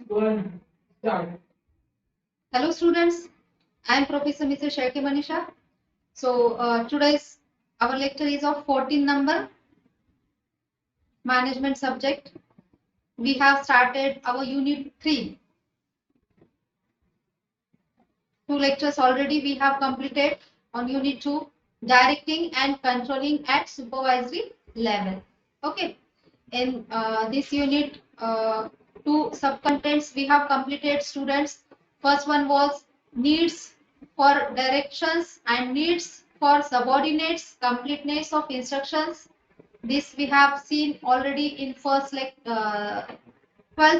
One, start. Hello students, I am Professor Mrs. Shaiki Manisha. So today's our lecture is of 14 number management subject. We have started our unit 3. Two lectures already we have completed on unit 2, directing and controlling at supervisory level. Okay. In this unit, two subcontents we have completed, students. First one was needs for directions and needs for subordinates, completeness of instructions. This we have seen already in 12th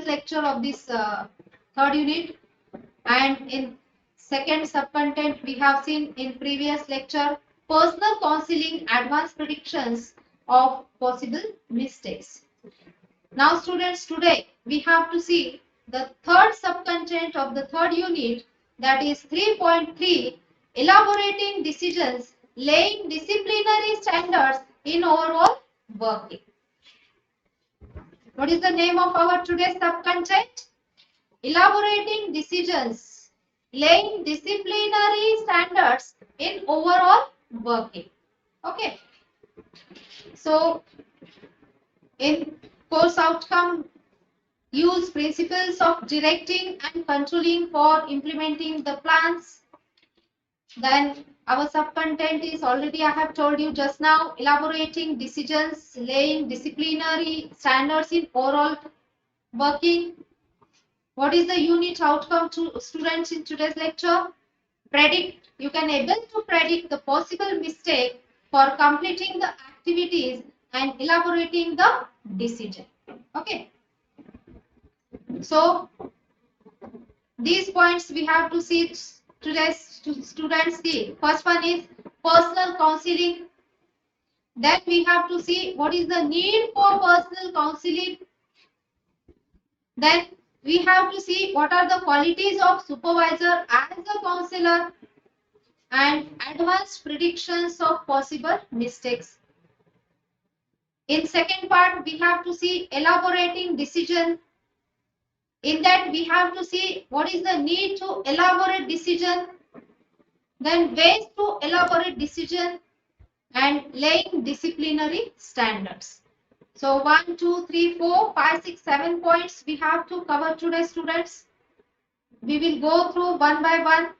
lecture of this third unit, and in second subcontent we have seen in previous lecture personal counseling, advanced predictions of possible mistakes. Now students, today we have to see the third subcontent of the third unit, that is 3.3, elaborating decisions, laying disciplinary standards in overall working. What is the name of our today's subcontent? Elaborating decisions, laying disciplinary standards in overall working. Okay. So in course outcome, use principles of directing and controlling for implementing the plans. Then our subcontent is already I have told you just now, elaborating decisions, laying disciplinary standards in overall working. What is the unit outcome to students in today's lecture? Predict. You can able to predict the possible mistake for completing the activities and elaborating the decision. Okay. So these points we have to see today's students see. First one is personal counseling. Then we have to see what is the need for personal counseling. Then we have to see what are the qualities of supervisor as a counselor and advanced predictions of possible mistakes. In second part, we have to see elaborating decision. In that, we have to see what is the need to elaborate decision, then ways to elaborate decision, and laying disciplinary standards. So 1, 2, 3, 4, 5, 6, 7 points we have to cover today, students. We will go through one by one.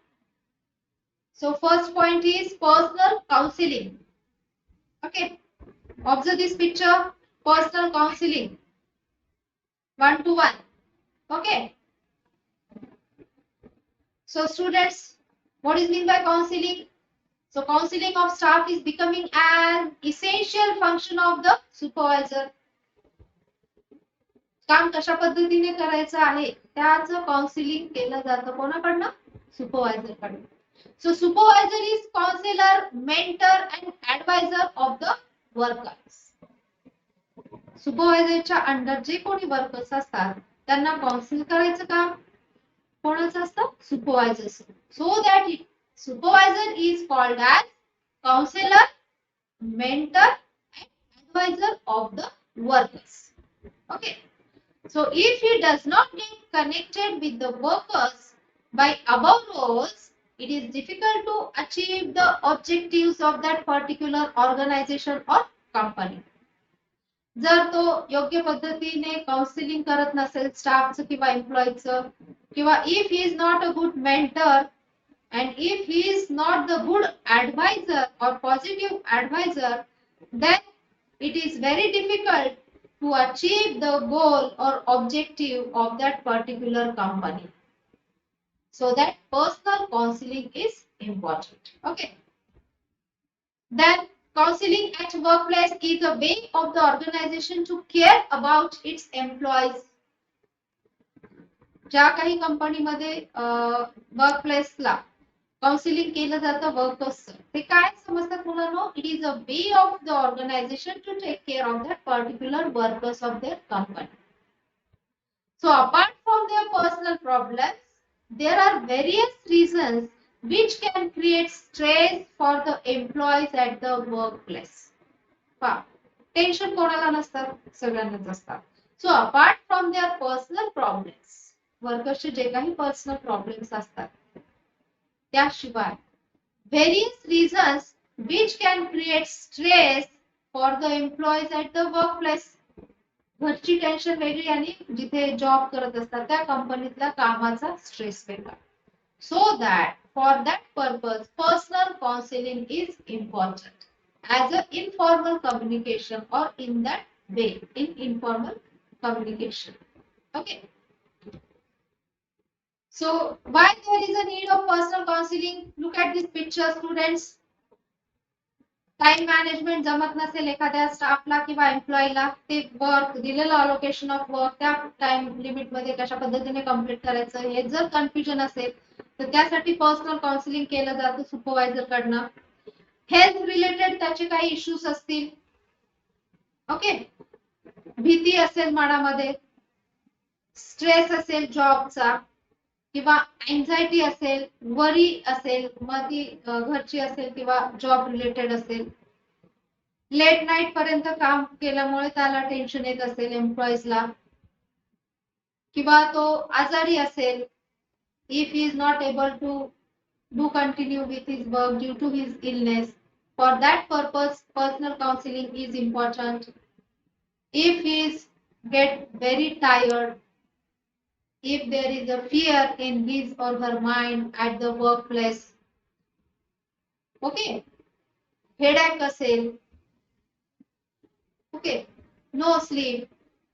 So first point is personal counseling. Okay. Observe this picture, personal counseling, one-to-one. Okay. So students, what is meant by counseling? So counseling of staff is becoming an essential function of the supervisor. काम कशा पद्धतीने करायचं आहे त्याचं counselling केलं जातं कोणाकडनं? Supervisor कडून. So supervisor is counselor, mentor and advisor of the workers. सुपरवायझरच्या अंडर जे कोणी वर्कर्स असतात त्यांना काउन्सिल करायचं काम कोणाचं असतं? Supervisor. So that supervisor is called as counsellor, mentor and advisor of the workers. Okay. So if he does not get connected with the workers by above roles, it is difficult to achieve the objectives of that particular organization or company. जर तो योग्य पद्धतीने counselling करत नसेल स्टाफचं किंवा एम्प्लॉईचं, किंवा if he is not a good mentor and if he is not the good advisor or positive advisor, then it is very difficult to achieve the goal or objective of that particular company. So that personal counseling is important. Okay. Then counseling at workplace is a way of the organization to care about its employees. ज्या काही कंपनीमध्ये वर्कप्लेसला counselling केलं जातं वर्कर्सचं, ते काय समजतात मुलांनो? It is a way of the organisation to take care of that particular workers of their company. So apart from their personal problems, there are various reasons which can create stress for the employees at the workplace. Tension कोणाला नसतात? सगळ्यांनाच असतात. So apart from their personal problems, वर्कर्सचे जे काही personal problems असतात. त्याशिवाय various reasons which can create stress for the employees at the workplace. घरची tension वेगळी आणि जिथे जॉब करत असतात त्या कंपनीतला कामाचा स्ट्रेस वेगळा. So that for that purpose personal counseling is important as a informal communication or in that way, in informal communication. Okay. So why there is a need of personal counseling? Look at this picture, students. Time management जमत नसेल एखाद्या स्टाफला किंवा एम्प्लॉईला, ते work दिलेलं allocation of work त्या time limit मध्ये कशा पद्धतीने कम्प्लीट करायचं हे जर कन्फ्युजन असेल तर त्यासाठी पर्सनल काउन्सिलिंग केलं जातं सुपरवायझर कडनं. हेल्थ रिलेटेड त्याचे काही इश्यूज असतील, ओके, भीती असेल मनामध्ये, स्ट्रेस असेल जॉबचा किंवा एन्झायटी असेल, वरी असेल, मग ती घरची असेल किंवा जॉब रिलेटेड असेल, लेट नाईट पर्यंत काम केल्यामुळे त्याला टेन्शन येत असेल एम्प्लॉईजला, किंवा तो आजारी असेल, if he is not able to do continue with his work due to his illness, for that purpose personal counselling is important. If he is get very tired, if there is a fear in his or her mind at the workplace, okay, headache असेल, okay, no sleep,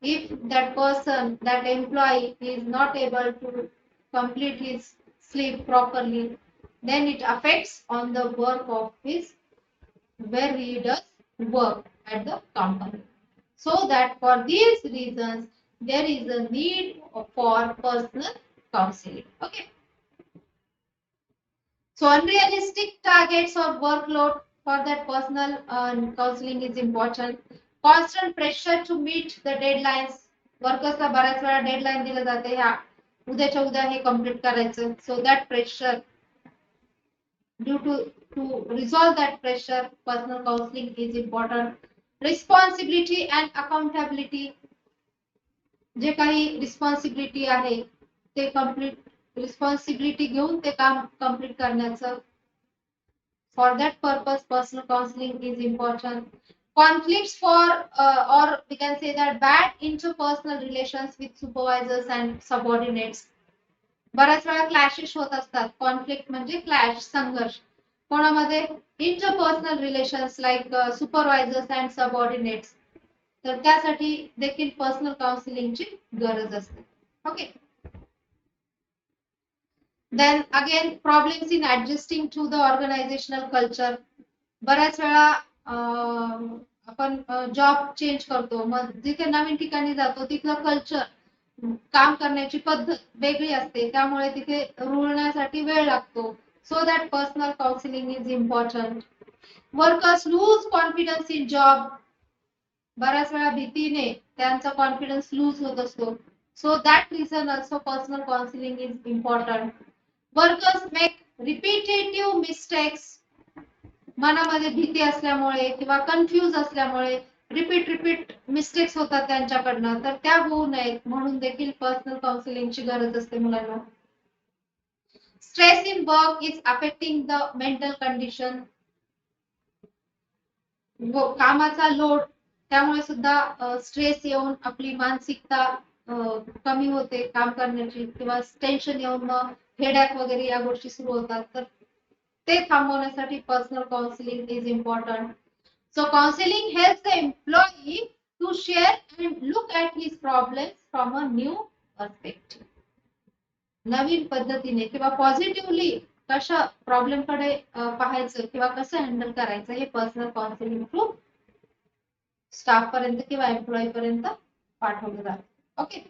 if that person, that employee is not able to complete his sleep properly, then it affects on the work of his, where he does work at the company. So that for these reasons there is a need for personal counseling. Okay. So unrealistic targets or workload, for that personal counseling is important. Constant pressure to meet the deadlines. वर्कर्सला बऱ्याच वेळा deadline दिलं जाते, ह्या उद्याच्या उद्या हे complete करायचं. So that pressure, due to resolve that pressure, personal counseling is important. Responsibility and accountability, जे काही responsibility आहे ते कम्प्लीट रिस्पॉन्सिबिलिटी घेऊन ते काम कम्प्लीट करण्याचं. For that purpose personal counselling is important. Conflicts for or we can say that bad interpersonal relations with supervisors and subordinates. बऱ्याच वेळा clashes होत असतात. कॉन्फ्लिक्ट म्हणजे क्लॅश, संघर्ष कोणामध्ये, interpersonal relations like supervisors and subordinates, तर त्यासाठी देखील पर्सनल काउन्सिलिंगची गरज असते. Okay. Then again problems in adjusting to the organisational culture. बऱ्याच वेळा आपण जॉब चेंज करतो, मग जिथे नवीन ठिकाणी जातो तिथलं कल्चर, काम करण्याची पद्धत वेगळी असते, त्यामुळे तिथे रुळण्यासाठी वेळ लागतो. So that personal counselling is important. Workers lose confidence in job. बऱ्याच वेळा भीतीने त्यांचा कॉन्फिडन्स लूज होत असतो. So that reason also personal counselling is important. Workers make repetitive mistakes. मनामध्ये भीती असल्यामुळे किंवा कन्फ्यूज असल्यामुळे रिपीट मिस्टेक्स होतात त्यांच्याकडनं, तर त्या होऊ नयेत म्हणून देखील पर्सनल काउन्सिलिंगची गरज असते मुलांना. Stress in work is affecting the mental condition. कामाचा लोड, त्यामुळे सुद्धा स्ट्रेस येऊन आपली मानसिकता कमी होते काम करण्याची, किंवा टेन्शन येऊन मग हेडॅक वगैरे या गोष्टी सुरू होतात, तर ते थांबवण्यासाठी personal counselling is important. So counselling helps the employee to share and look at his problems from a new perspective. नवीन पद्धतीने किंवा पॉझिटिव्हली कशा प्रॉब्लेम कडे पाहायचं किंवा कसं हँडल करायचं हे पर्सनल काउन्सिलिंग थ्रू स्टाफ पर्यंत किंवा एम्प्लॉई पर्यंत पाठवलं जातं. Okay.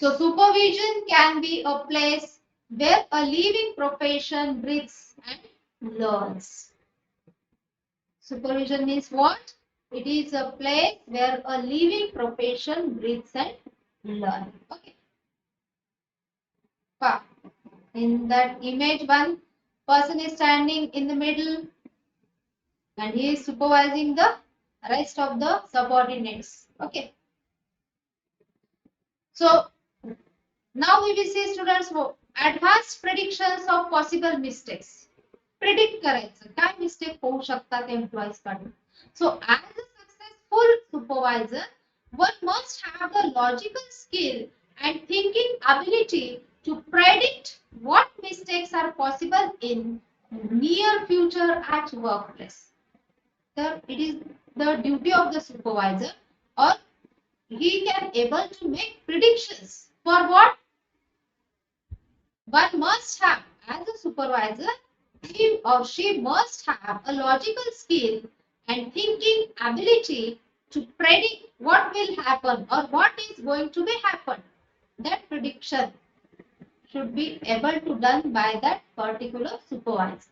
So supervision can be a place where a living profession breathes and learns. Supervision means what? It is a place where a living profession breathes and learns. Okay. In that image, one person is standing in the middle and he is supervising the rest of the subordinates. Okay. So Now we will see students advanced predictions of possible mistakes. Predict करायचं काय mistake होऊ शकतात employees कडून. So as a successful supervisor one must have the logical skill and thinking ability to predict what mistakes are possible in near future at workplace. So it is the duty of the supervisor, or he can able to make predictions for what one must have as a supervisor. He or she must have a logical skill and thinking ability to predict what will happen or what is going to be happen. That prediction should be able to done by that particular supervisor.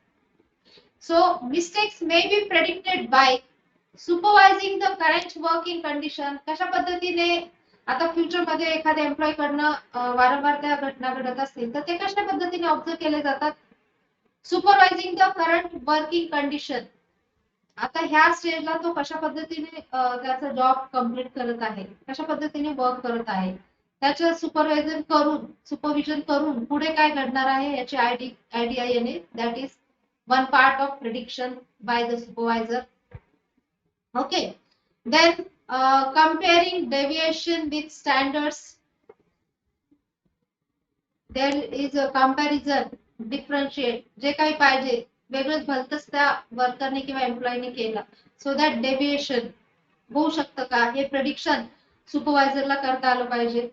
So mistakes may be predicted by supervising the current working condition. कशा पद्धतीने आता future मध्ये एखाद्या employ कडनं वारंवार त्या घटना घडत असतील तर ते कशा पद्धतीने ऑब्झर्व केले जातात. Supervising the current working condition. आता ह्या स्टेजला तो कशा पद्धतीने त्याचा जॉब कंप्लीट करत आहे, कशा पद्धतीने वर्क करत आहे, त्याचं सुपरविजन करून पुढे काय घडणार आहे याची आयडिया येणे. That is one part of prediction by the supervisor. Okay. Then comparing deviation with standards. There is a comparison, differentiate. जे काही पाहिजे वेगळंच भलतंच त्या वर्करने किंवा एम्प्लॉयने केलं, सो दॅट डेव्हिएशन होऊ शकतं का हे प्रेडिक्शन सुपरवायझरला करता आलं पाहिजे.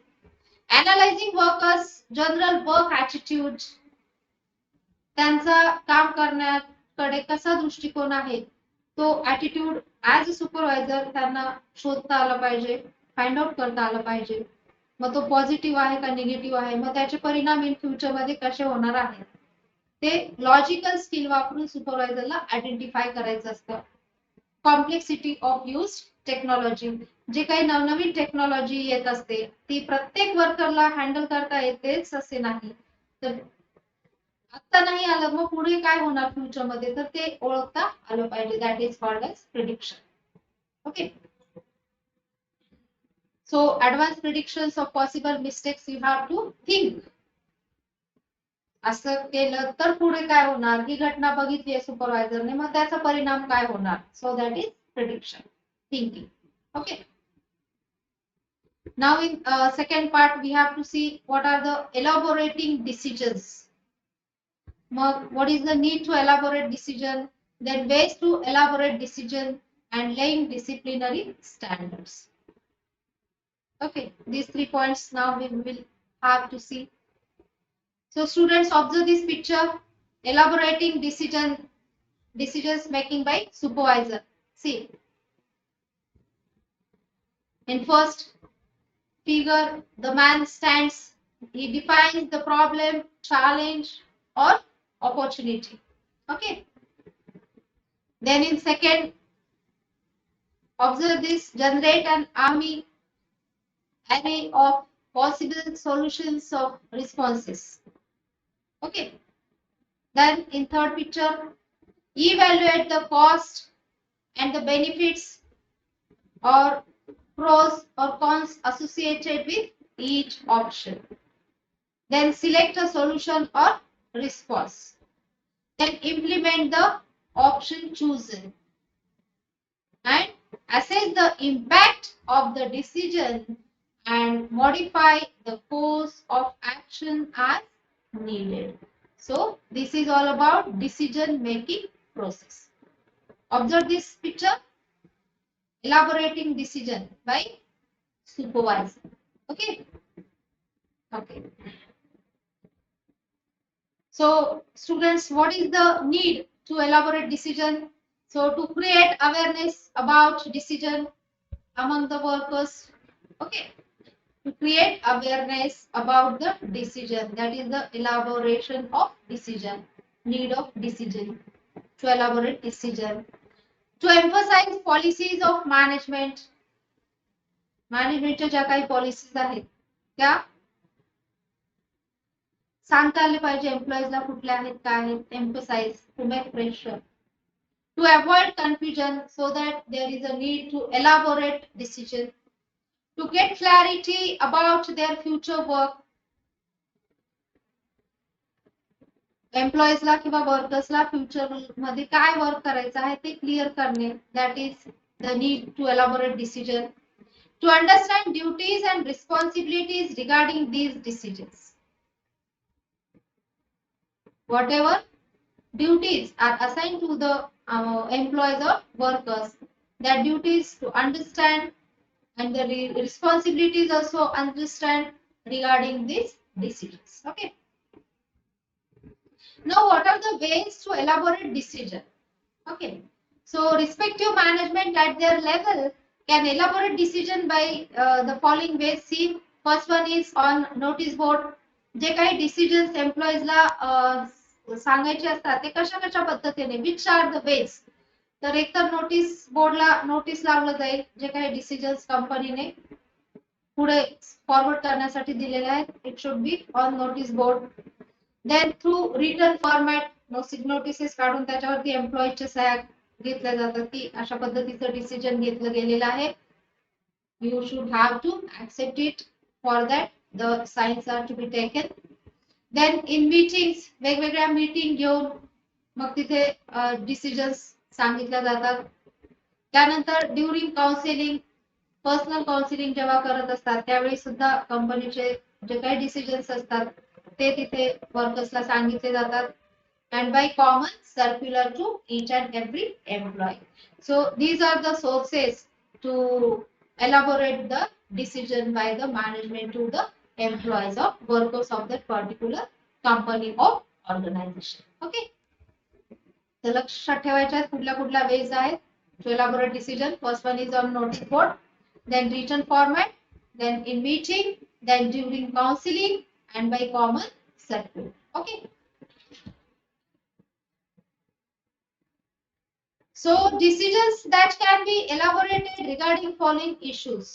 Analysing workers general work attitude. त्यांचा काम करण्याकडे कसा दृष्टिकोन आहे तो ऍटिट्यूड ऍज अ सुपरवायझर त्यांना शोधता आला पाहिजे, फाइंड आउट करता आलं पाहिजे. मग तो पॉझिटिव्ह आहे का निगेटिव्ह आहे, मग त्याचे परिणाम इन फ्युचर मध्ये कसे होणार आहेत ते लॉजिकल स्किल वापरून सुपरवायझरला आयडेंटिफाय करायचं असतं. Complexity of use technology. जे काही नवनवीन टेक्नॉलॉजी येत असते ती प्रत्येक वर्करला हँडल करता येतेच असे नाही. तर आता नाही आलं मग पुढे काय होणार फ्युचर मध्ये तर ते ओळखता आलं पाहिजे. That is called as prediction. Okay. So advanced predictions of possible mistakes you have to think. असं केलं तर पुढे काय होणार, ही घटना बघितली आहे सुपरवायझरने मग त्याचा परिणाम काय होणार. So that is prediction thinking. Okay. Now in second part we have to see what are the elaborating decisions. What is the need to elaborate decision, then ways to elaborate decision, and laying disciplinary standards. Okay, these 3 points now we will have to see. So students observe this picture, elaborating decisions making by supervisor. See, in first figure the man stands, he defines the problem, challenge or opportunity. Okay. Then in second, observe this, generate an array of possible solutions of responses. Okay. Then in third picture, evaluate the cost and the benefits or pros or cons associated with each option. Then select a solution or response. Then implement the option chosen and assess the impact of the decision and modify the course of action as needed. So this is all about decision making process. Observe this picture, elaborating decision by supervisor. Okay. Okay. So students, what is the need to elaborate decision? So to create awareness about decision among the workers. Okay. To create awareness about the decision, that is the elaboration of decision, need of decision, to elaborate decision. To emphasize policies of management. मॅनेजमेंटच्या ज्या काही policies आहेत त्या सांगता आले पाहिजे एम्प्लॉईजला कुठल्या आहेत काय आहेत. Emphasise, to make pressure. To avoid confusion, so that there is a need to elaborate decision. To get clarity about their future work. एम्प्लॉईजला किंवा वर्कर्सला फ्युचर मध्ये काय वर्क करायचं आहे ते क्लिअर करणे. That is the need to elaborate decision. To understand duties and responsibilities regarding these decisions. Whatever duties are assigned to the employees or workers, their duties to understand and the responsibilities also understand regarding these decisions. Okay. Now, what are the ways to elaborate decision? Okay. So, respective management at their level can elaborate decision by the following ways. See, first one is on notice board. जे काही decisions एम्प्लॉईजला सांगायचे असतात ते कशा कशा पद्धतीने, which are the ways. तर एकतर notice बोर्डला notice लावलं जाईल जे काही डिसिजन्स कंपनीने पुढे फॉरवर्ड करण्यासाठी दिलेले आहेत. It should be on notice board. Then through written format notices काढून त्याच्यावरती एम्प्लॉईजचे सह्या घेतल्या जातात की अशा पद्धतीचं डिसिजन घेतलं गेलेलं आहे. You should have to accept it. For that the signs are to be taken. Then in meetings वेगवेगळ्या मीटिंग घेऊन मग तिथे डिसिजन्स सांगितल्या जातात. त्यानंतर ड्युरिंग काउन्सिलिंग, पर्सनल काउन्सिलिंग जेव्हा करत असतात त्यावेळी सुद्धा कंपनीचे जे काही डिसिजन्स असतात ते तिथे वर्कर्सला सांगितले जातात. and by common circular to each and every employee. So these are the sources to elaborate the decision by the management to the employees or workers of that particular company or organization. Okay. तर लक्षात ठेवायच्या कुठल्या कुठल्या veg आहेत to elaborate decision. First one is on notice board, then written format, then in meeting, then during counseling and by common circular. Okay. So decisions that can be elaborated regarding following issues.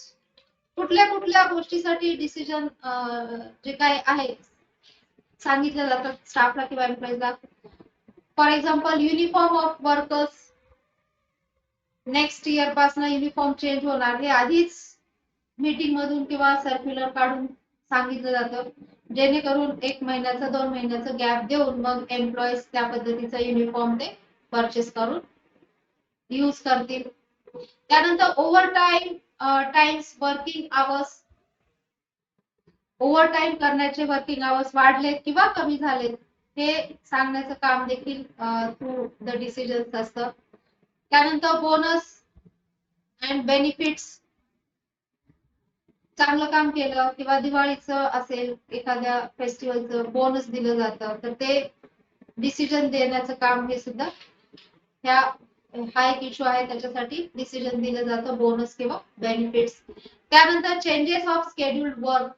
कुठल्या कुठल्या गोष्टीसाठी decision जे काय आहे सांगितलं जातं स्टाफला किंवा एम्प्लॉईजला. For example uniform of workers. Next year पासून युनिफॉर्म चेंज होणार हे आधीच मीटिंग मधून किंवा सर्क्युलर काढून सांगितलं जातं जेणेकरून 1 महिन्याचा 2 महिन्याचा गॅप देऊन मग एम्प्लॉईज त्या पद्धतीचा युनिफॉर्म ते परचेस करून यूज करतील. त्यानंतर over times working hours. Over time करण्याचे वर्किंग आवर्स वाढलेत किंवा कमी झालेत हे सांगण्याचं काम देखील थ्रू द डिसिजन्स असतं. त्यानंतर बोनस अँड बेनिफिट्स. चांगलं काम केलं किंवा दिवाळीचं असेल एखाद्या फेस्टिवलचं बोनस दिलं जातं तर ते डिसिजन देण्याचं काम हे सुद्धा ह्या हा एक इश्यू आहे त्याच्यासाठी डिसिजन दिलं जातं बोनस किंवा बेनिफिट्स. त्यानंतर चेंजेस ऑफ शेड्यूल्ड वर्क.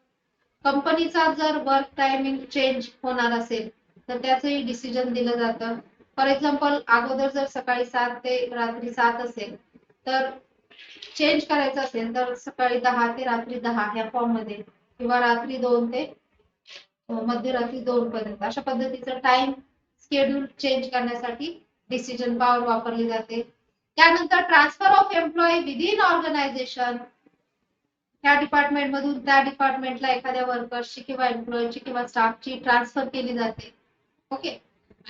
कंपनीचा जर वर्क टायमिंग चेंज होणार असेल तर त्याचंही डिसिजन दिलं जातं. फॉर एक्झाम्पल अगोदर जर सकाळी 7 ते रात्री 7 असेल तर चेंज करायचं असेल तर सकाळी 10 ते रात्री 10 ह्या फॉर्म मध्ये किंवा रात्री 2 ते मध्यरात्री 2 पर्यंत अशा पद्धतीचं टाइम शेड्यूल चेंज करण्यासाठी डिसिजन पॉवर वापरली जाते. त्यानंतर transfer of employee within organisation. त्या डिपार्टमेंट मधून त्या डिपार्टमेंटला एखाद्या वर्कर्सची किंवा एम्प्लॉईची किंवा स्टाफची ट्रान्सफर केली जाते. ओके.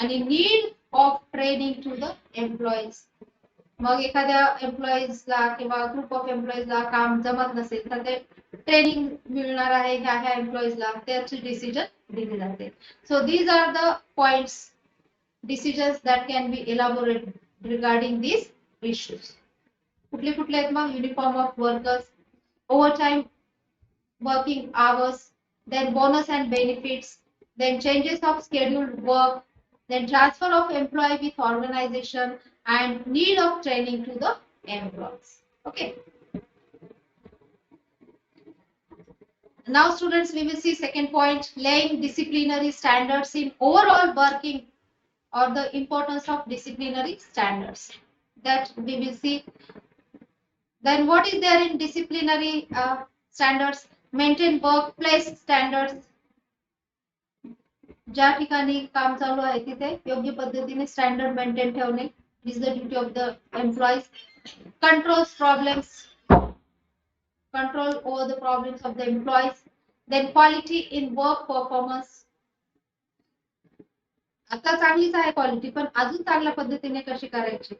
आणि need of training to the employees. मग एखाद्या एम्प्लॉईजला किंवा ग्रुप ऑफ एम्प्लॉईजला काम जमत नसेल तर ते ट्रेनिंग मिळणार आहे ह्या एम्प्लॉईजला त्याची डिसिजन दिली जाते. So these are the points decisions that can be elaborated regarding these issues. कुठले कुठले आहेत मग uniform of workers, overtime working hours, then bonus and benefits, then changes of scheduled work, then transfer of employee with organization and need of training to the employees. Okay. Now students, we will see second point, laying disciplinary standards in overall working or the importance of disciplinary standards that we will see. Then what is there in disciplinary standards? Maintain workplace standards. ज्या ठिकाणी काम चालू आहे तिथे योग्य पद्धतीने standard maintain ठेवणे is the duty of the employees. Controls problems. Control over the problems of the employees. Then quality in work performance. आता चांगलीच आहे क्वालिटी, पण अजून चांगल्या पद्धतीने कशी करायची,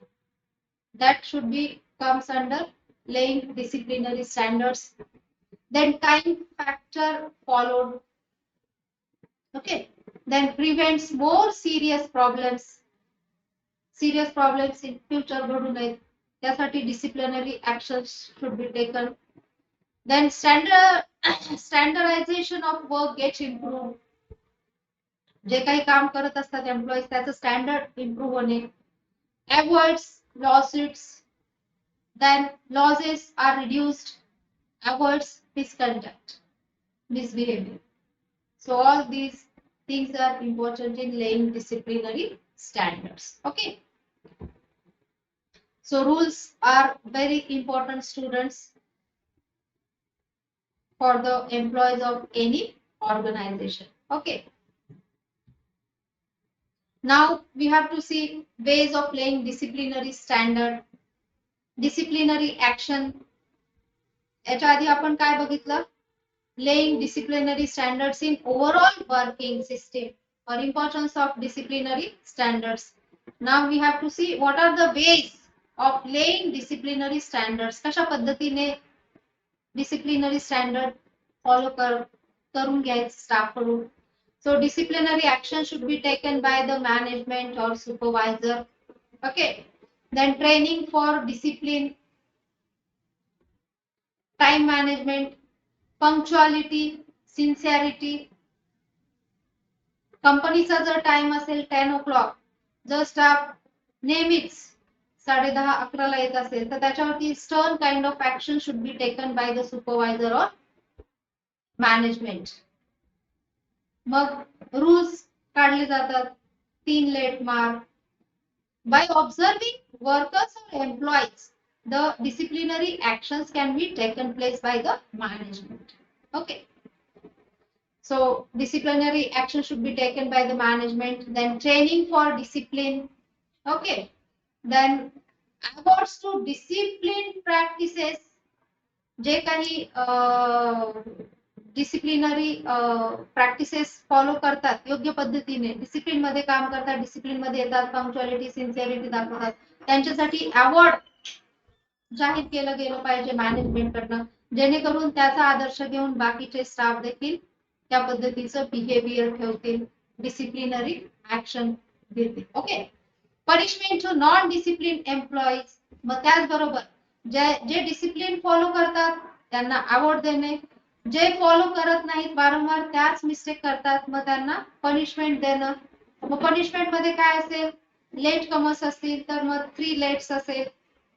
that should be comes under laying disciplinary standards. Then time factor followed. Okay, then prevents more serious problems in future घडू नयेत, त्यासाठी disciplinary actions should be taken. Then standardization of work gets improved. जे काही काम करत असतात employees त्याचं standard improve होणे. Avoids lawsuits, then losses are reduced, avoids misconduct, misbehavior. So all these things are important in laying disciplinary standards. Okay. So rules are very important, students, for the employees of any organization. Okay. Now we have to see ways of laying disciplinary standard. Disciplinary action, याच्या आधी आपण काय बघितलं, laying disciplinary standards in overall working system or importance of disciplinary standards. Now we have to see what are the ways of laying disciplinary standards. कशा पद्धतीने disciplinary standard follow करून घ्यायचं staff कडून. So disciplinary action should be taken by the management or supervisor. Okay. Then training for discipline, time management, punctuality, sincerity. कंपनीचा जर time असेल 10 o'clock, जर staff नेहमीच 10:30-11 ला येत असेल तर त्याच्यावरती stern kind of action should be taken by the supervisor और मॅनेजमेंट. मग रूल्स काढले जातात, 3 late mark. By observing workers or employees, the disciplinary actions can be taken place by the management. Okay. So disciplinary action should be taken by the management. Then training for discipline. Okay. Then awards to discipline practices. जे काही disciplinary practices follow करतात, योग्य पद्धतीने discipline मध्ये काम करतात, discipline मध्ये येतात, punctuality, sincerity दाखवतात, त्यांच्यासाठी अवॉर्ड जाहीर केलं गेलं पाहिजे मॅनेजमेंट कडनं, जेणेकरून त्याचा आदर्श घेऊन बाकीचे स्टाफ देखील त्या पद्धतीचं बिहेवियर ठेवतील, डिसिप्लिनरी ऍक्शन घेतील. Okay. Punishment to non discipline employees. मग त्याचबरोबर जे डिसिप्लिन फॉलो करतात त्यांना अवॉर्ड देणे, जे फॉलो करत नाहीत, वारंवार त्याच मिस्टेक करतात, मग त्यांना पनिशमेंट देणं. मग पनिशमेंट मध्ये काय असेल, लेट कमर्स असतील तर मग 3 लेट्स असेल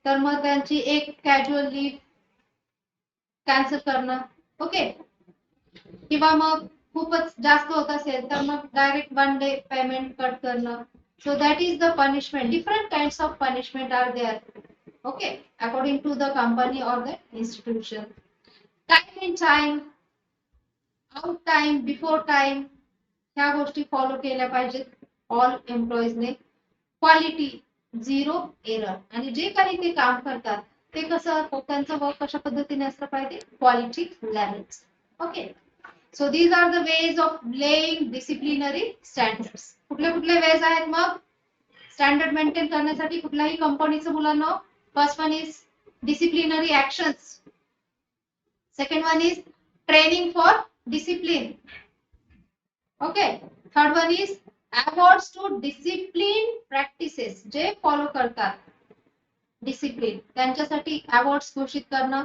तर मग त्यांची एक कॅज्युअल लीव्ह कॅन्सल करणं. ओके. किंवा मग खूपच जास्त होत असेल तर मग डायरेक्ट 1 डे पेमेंट कट करणं. So that is the punishment. Different kinds of punishment are there. Okay, according to the company or the institution. Time in time, out time, before time, ह्या गोष्टी follow केल्या पाहिजेत all employees ने. Quality, 0 error. आणि जे काही ते काम करतात ते कसं, त्यांचं वर्क कशा पद्धतीने असलं पाहिजे, quality levels. Okay. So these are the ways of laying disciplinary standards. कुठले कुठले वेज आहेत मग स्टँडर्ड मेंटेन करण्यासाठी कुठल्याही कंपनीचं मुलांना? First one is disciplinary actions, second one is training for discipline. Okay. Third one is awards to discipline practices, जे follow करतात discipline त्यांच्यासाठी अवॉर्ड्स घोषित करणं.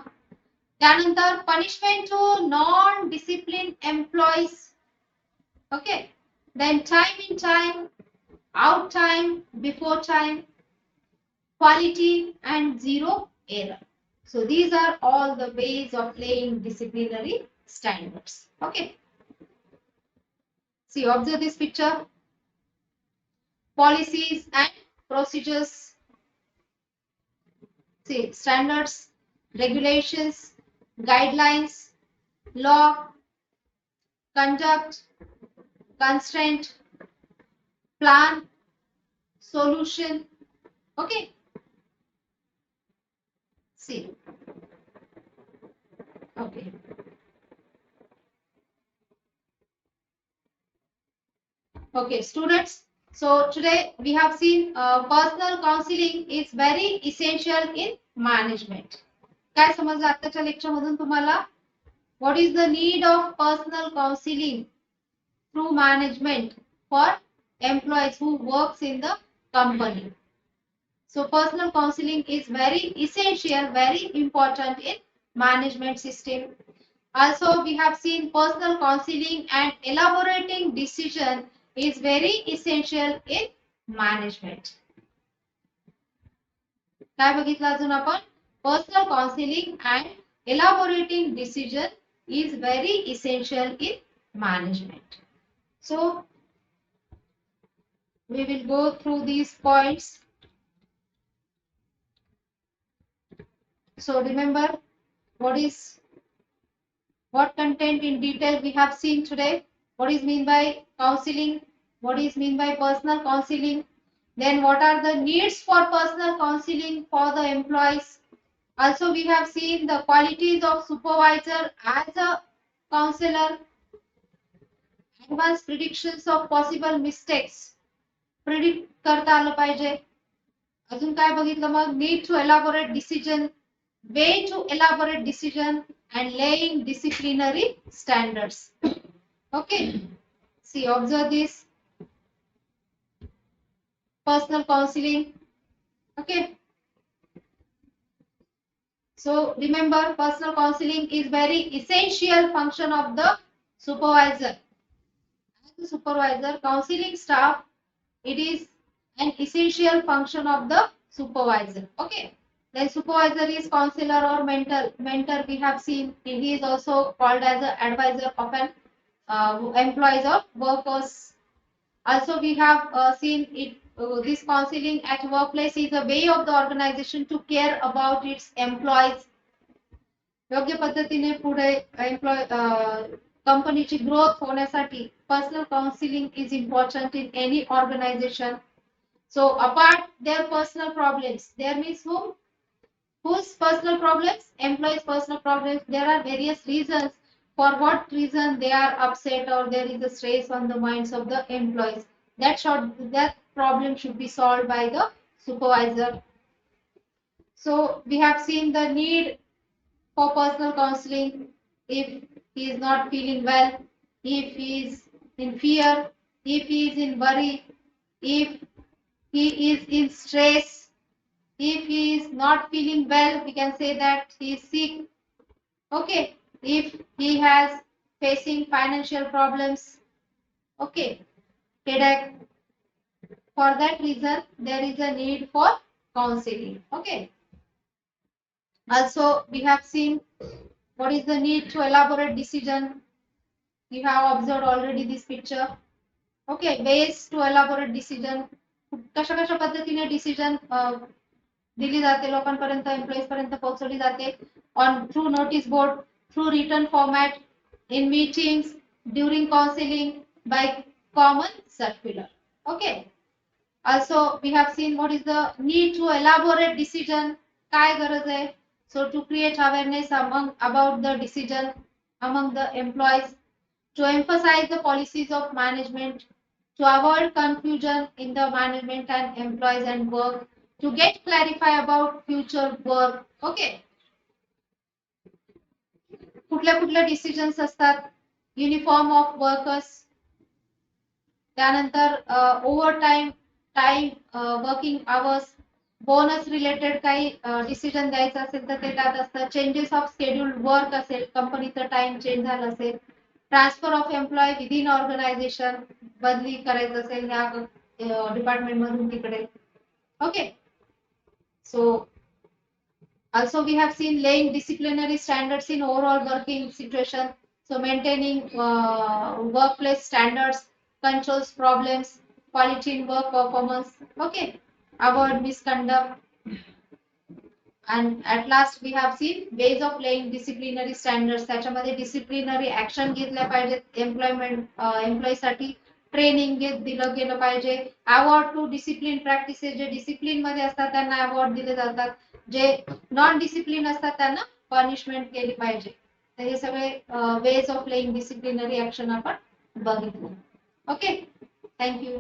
त्यानंतर punishment to non discipline employees. Okay. Then time in time, out time, before time, quality and 0 error. So these are all the ways of laying disciplinary standards. Okay. See, observe this picture. Policies and procedures. See, standards, regulations, guidelines, law, conduct, constraint, plan, solution. Okay. See. Okay. Okay, students. So today we have seen personal counseling is very essential in management. काय समजलं आताच्या lecture मधून तुम्हाला? What is the need of personal counseling through management for employees who works in the company? So personal counseling is very essential, very important in management system. Also, we have seen personal counseling and elaborating decision is very essential in management. काय बघितलं अजून आपण? Personal counseling and elaborating decision is very essential in management. So we will go through these points. So remember what content in detail we have seen today. What is mean by counseling? What is mean by personal counseling? Then what are the needs for personal counseling for the employees? Also we have seen the qualities of supervisor as a counselor, advanced predictions of possible mistakes. Predict करता आलं पाहिजे. अजून काय बघितलं मग? Need to elaborate decision, way to elaborate decision and laying disciplinary standards. Okay, see, observe this. Personal counseling. Okay, so remember, personal counseling is very essential function of the supervisor. As the supervisor, counseling staff, it is an essential function of the supervisor. Okay, then supervisor is counselor or mentor. Mentor we have seen, he is also called as an advisor of an employees or workers. Also we have seen it, this counseling at workplace is a way of the organization to care about its employees. योग्य पद्धतीने पुढे employ कंपनीची growth होण्यासाठी personal counselling is important in any organisation. So apart their personal problems, there means whose personal problems? Employees' personal problems. There are various reasons for what reason they are upset or there is a stress on the minds of the employees. That problem should be solved by the supervisor. So we have seen the need for personal counseling if he is not feeling well, if he is in fear, if he is in worry, if he is in stress, if he is not feeling well, we can say that he is sick. Okay, if he has facing financial problems, okay, headache, for that reason there is a need for counseling. Okay, also we have seen what is the need to elaborate decision. You have observed already this picture. Okay, ways to elaborate decision. कशा कशा पद्धतीने decision दिली जाते, लोकांपर्यंत employees पर्यंत पोहोचवली जाते. On through notice board, through written format, in meetings, during counselling, by common circular. Okay, also we have seen what is the need to elaborate decision. काय गरज आहे? So to create awareness about the decision among the employees, to emphasize the policies of management, to avoid confusion in the management and employees and work, to get clarify about future work. Okay, कुठल्या decisions असतात? Uniform of workers, त्यानंतर over time working hours, bonus related काही decision द्यायचं असेल तर ते त्यात असतं. चेंजेस ऑफ शेड्यूल वर्क असेल, कंपनीचा टाइम चेंज झाला असेल, transfer of employee within organisation, बदली करायचं असेल ह्या डिपार्टमेंट मधून तिकडे. Okay, so also we have seen laying disciplinary standards in overall working situation. So maintaining workplace standards, controls problems, quality in work performance. Okay, avoid misconduct. And at last we have seen ways of laying disciplinary standards. त्याच्यामध्ये disciplinary action घेतल्या पाहिजेत employee साठी. Training दिलं गेलं पाहिजे. Award to discipline practices, जे discipline मध्ये असतात त्यांना अवॉर्ड दिले जातात, जे नॉन डिसिप्लिन असतात त्यांना पनिशमेंट केली पाहिजे. तर हे सगळे ways of laying disciplinary action आपण बघितलं. Okay, thank you.